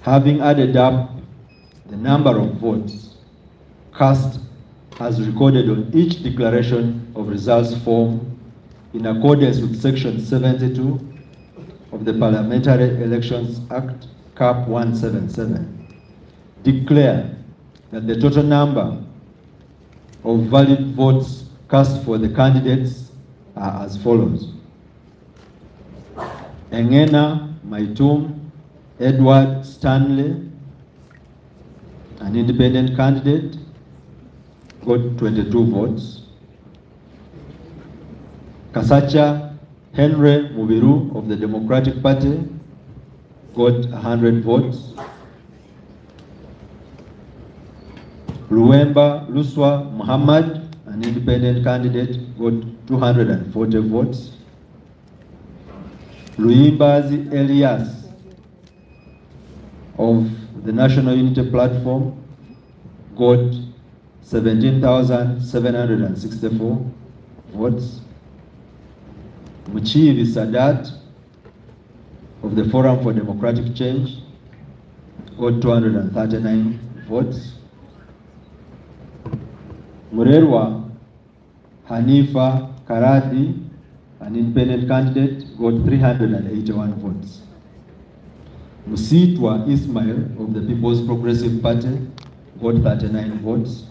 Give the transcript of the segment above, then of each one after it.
having added up the number of votes cast as recorded on each declaration of results form in accordance with Section 72 of the Parliamentary Elections Act, Cap 177, declare that the total number of valid votes cast for the candidates are as follows. Engena Maitum Edward Stanley, an independent candidate, got 22 votes. Kasacha Henry Mubiru of the Democratic Party got 100 votes. Luemba Luswa Muhammad, an independent candidate, got 240 votes. Luimbazi Elias of the National Unity Platform got 17,764 votes. Muchivi Sadat of the Forum for Democratic Change got 239 votes. Murerwa Hanifa Karadi, an independent candidate, got 381 votes. Musitwa Ismail of the People's Progressive Party got 39 votes.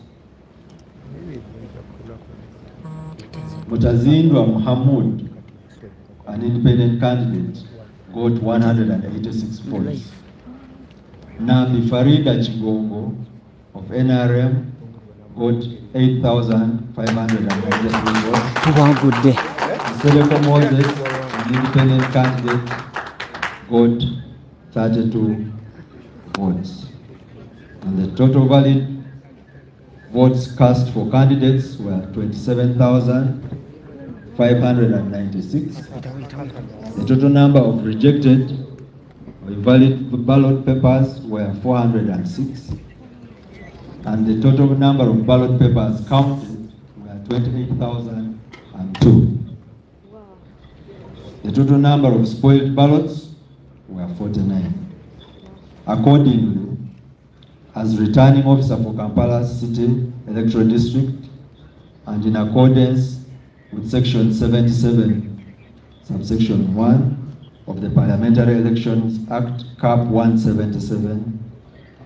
Mutazindwa Muhammad, an independent candidate, got 186 votes. Nambi Farida Chigongo of NRM got 8,593 votes. One good day. Seleko Moses, an independent candidate, got 32 votes. And the total valid votes cast for candidates were 27,596. The total number of rejected or invalid ballot papers were 406. And the total number of ballot papers counted were 28,002. The total number of spoiled ballots were 49. Accordingly, as returning officer for Kampala City Electoral District, and in accordance with Section 77, subsection 1 of the Parliamentary Elections Act, Cap 177,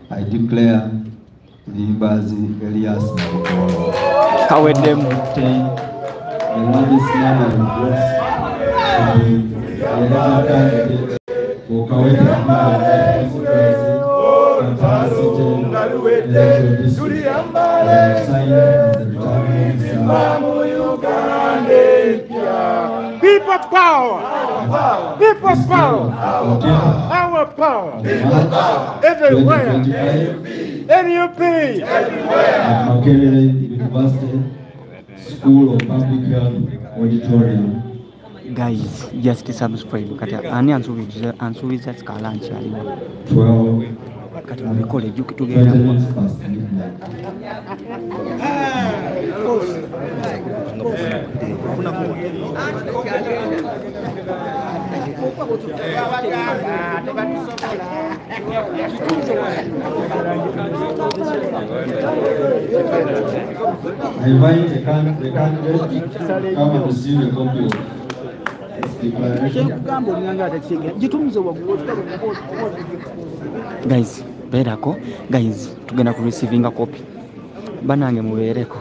I declare Luimbazi Elias Nabukolo obtained the largest number of votes to be elected candidate for Kaweta constituency, Kampala City Electoral District. I have signed as the returning officer. People power! People power! Our power! Everywhere! NUP! At Makerere University School of Public Health Auditorium. Guys, just subscribe. Kati ani ansubiza skalanchi aliwa. 12. Kati mubikole juki tugenda. I invite the candidate to come and receive a copy of this declaration. Guys, berako, guys, tugenda ku receiving a copy. Banange mubereko.